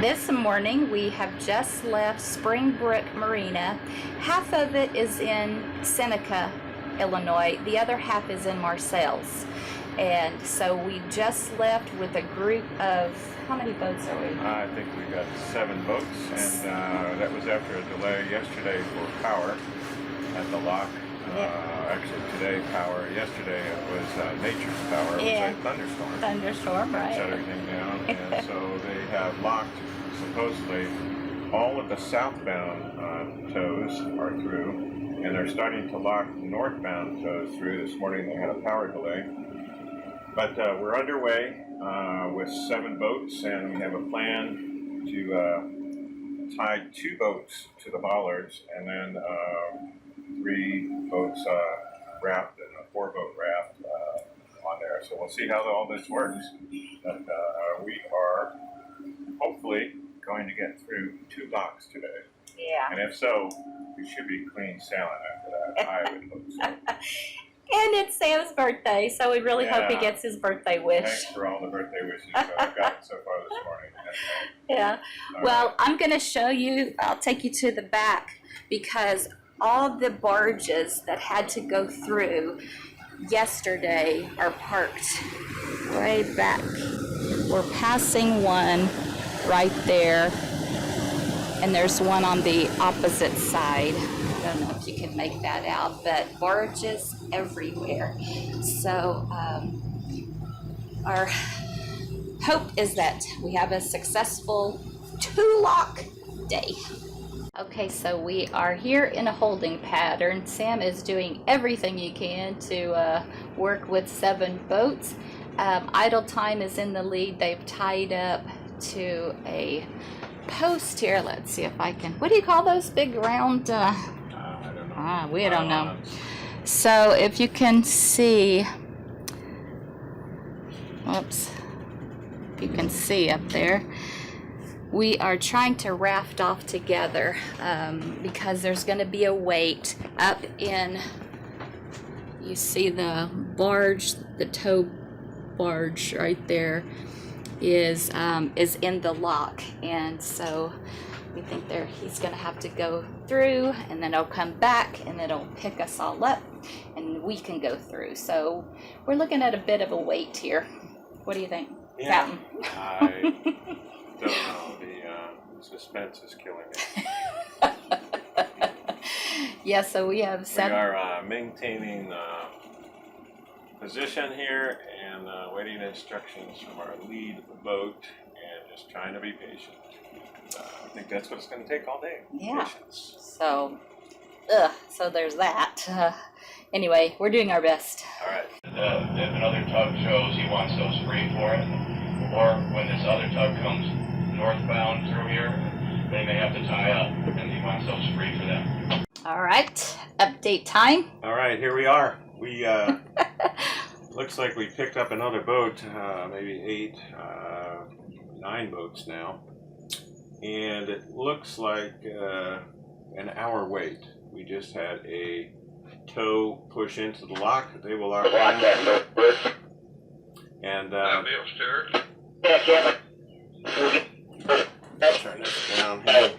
This morning we have just left Springbrook Marina. Half of it is in Seneca, Illinois. The other half is in Marseilles. And so we just left with a group of, how many boats are we? I think we got 7 boats, and that was after a delay yesterday for power at the lock. Actually today power, yesterday it was nature's power. It was a thunderstorm. Thunderstorm, right. Shut everything down, and so they have locked supposedly all of the southbound tows are through, and they're starting to lock northbound tows through. This morning they had a power delay. But we're underway with 7 boats, and we have a plan to tie 2 boats to the bollards, and then 3 boats raft and a 4-boat raft on there. So we'll see how all this works. But we are hopefully going to get through 2 locks today. Yeah. And if so, we should be clean sailing after that. I would hope so. And it's Sam's birthday, so we really hope he gets his birthday wish. Thanks for all the birthday wishes I've gotten so far this morning. Yeah. Well, I'm going to show you, I'll take you to the back, because all the barges that had to go through yesterday are parked way back. We're passing one right there, and there's one on the opposite side. I don't know if you can make that out, but barges everywhere. So our hope is that we have a successful 2-lock day. Okay, so we are here in a holding pattern. Sam is doing everything he can to work with 7 boats. Idle time is in the lead. They've tied up to a post here. Let's see if I can, what do you call those big round I don't know. We don't know. So if you can see, oops, if you can see up there, we are trying to raft off together because there's going to be a weight up in, you see the barge, the tow barge right there is in the lock, and so we think he's going to have to go through, and then it'll come back, and it'll pick us all up, and we can go through. So we're looking at a bit of a wait here. What do you think, Captain? I don't know. The suspense is killing me. Yeah, so we have 7. We are maintaining position here and waiting instructions from our lead boat and just trying to be patient. I think that's what it's going to take all day. Yeah. Patience. So there's that. Anyway, we're doing our best. All right. If another tug shows he wants those free for it, or when this other tug comes northbound through here, they may have to tie up, and he wants those free for them. All right, update time. All right, here we are. We looks like we picked up another boat, maybe 8, 9 boats now. And it looks like an hour wait. We just had a tow push into the lock. They will lock down. And turn this down here.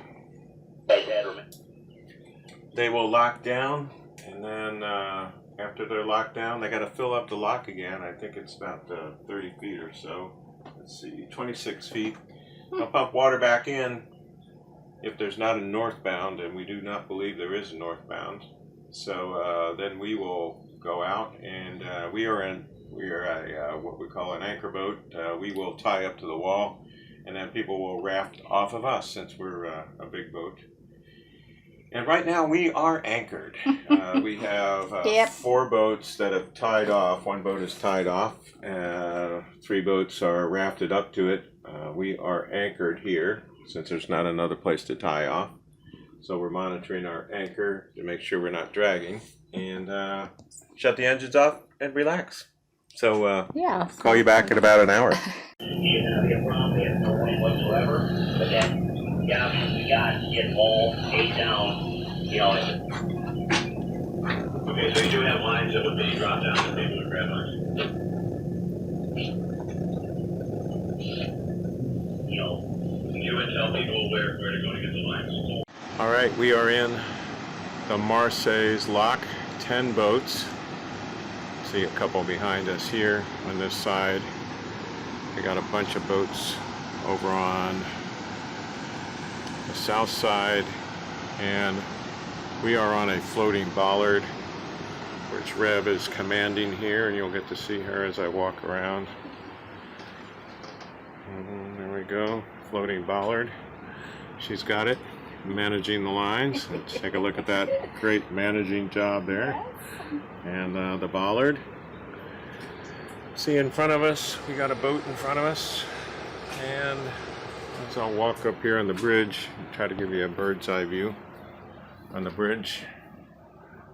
They will lock down, and then after they're locked down, they got to fill up the lock again. I think it's about 30 feet or so. Let's see, 26 feet. I'll pump water back in if there's not a northbound, and we do not believe there is a northbound. So then we will go out, and we are what we call an anchor boat. We will tie up to the wall, and then people will raft off of us since we're a big boat. And right now we are anchored. We have 4 boats that have tied off. 1 boat is tied off. 3 boats are rafted up to it. We are anchored here since there's not another place to tie off. So we're monitoring our anchor to make sure we're not dragging. And shut the engines off and relax. So call you back in about an hour. He doesn't have a problem. He has no wind whatsoever. But then the options we got, get all 8 down, you know. Okay, so you do have lines that would be dropped down to maybe with grab lines. You know, you would tell people where to go to get the lines. All right, we are in the Marseilles Lock, 10 boats. See a couple behind us here on this side. We got a bunch of boats over on the south side, and we are on a floating bollard, which Rev is commanding here, and you'll get to see her as I walk around. There we go, floating bollard. She's got it, managing the lines. Let's take a look at that great managing job there. And the bollard. See in front of us, we got a boat in front of us. And as I'll walk up here on the bridge and try to give you a bird's eye view on the bridge.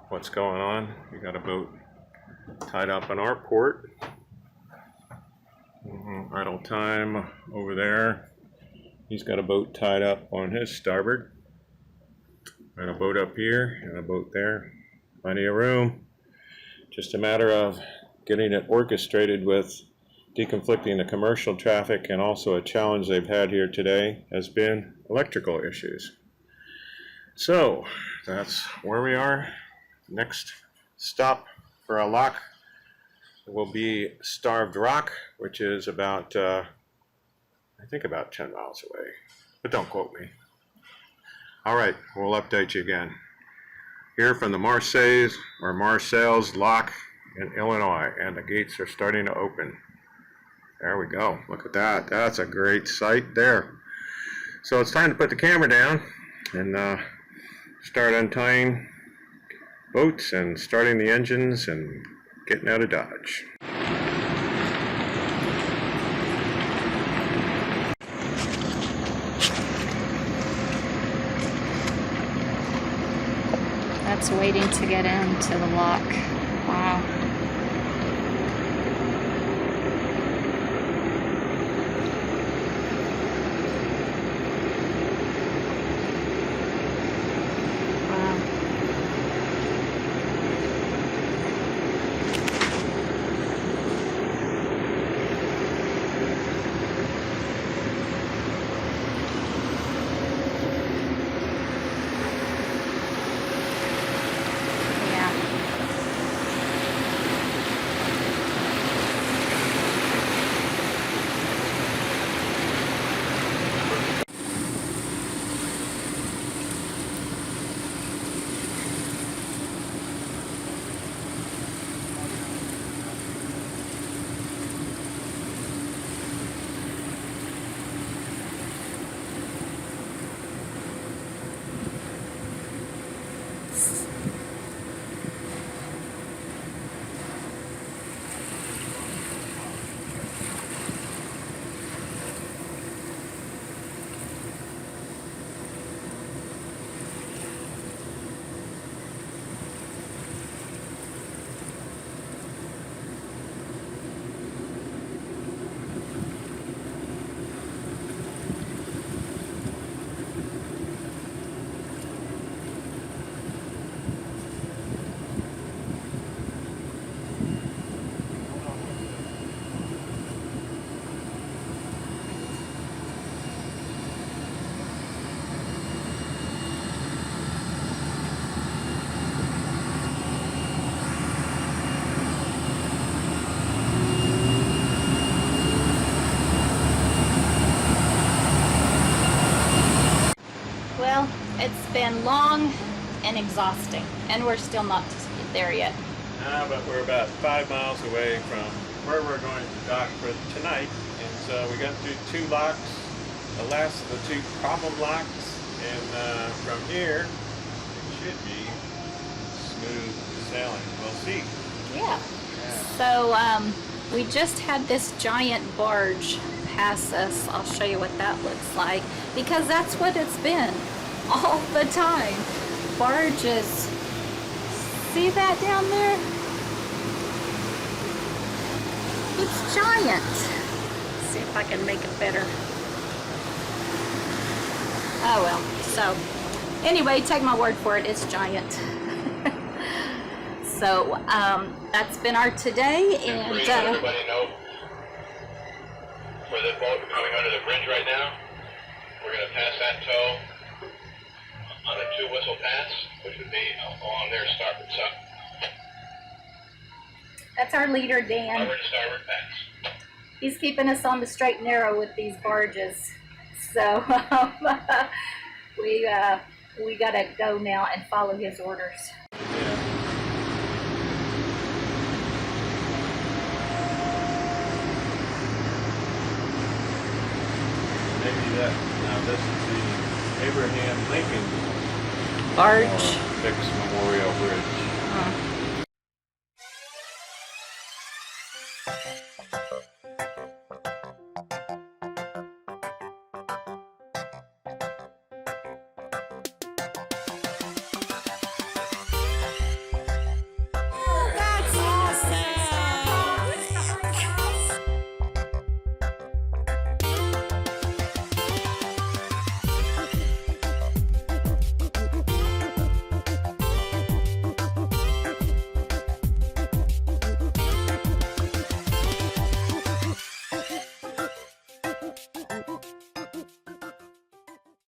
What's going on? We got a boat tied up in our port. Idle time over there. He's got a boat tied up on his starboard. And a boat up here and a boat there. Plenty of room. Just a matter of getting it orchestrated with deconflicting the commercial traffic, and also a challenge they've had here today has been electrical issues. So that's where we are. Next stop for a lock will be Starved Rock, which is about, I think about 10 miles away, but don't quote me. All right, we'll update you again. Here from the Marseilles Lock in Illinois, and the gates are starting to open. There we go. Look at that. That's a great sight there. So it's time to put the camera down and start untying boats and starting the engines and getting out of Dodge. That's waiting to get into the lock. Wow. Well, it's been long and exhausting, and we're still not there yet. But we're about 5 miles away from where we're going to dock for tonight, and so we got through 2 locks, the last of the 2 problem locks, and from here it should be smooth sailing. We'll see. Yeah. So we just had this giant barge pass us. I'll show you what that looks like, because that's what it's been all the time. Barges. See that down there? It's giant. Let's see if I can make it better. Oh well. So anyway, take my word for it, it's giant. So that's been our today, and Please let everybody know for the boat coming under the bridge right now, We're going to pass that tow on a 2-whistle pass, which would be along their starboard side. That's our leader, Dan. Starboard to starboard pass. He's keeping us on the straight and narrow with these barges. So we gotta go now and follow his orders. Yeah. Maybe that, now this is the Abraham Lincoln Barge. Fixed Memorial Bridge. Huh.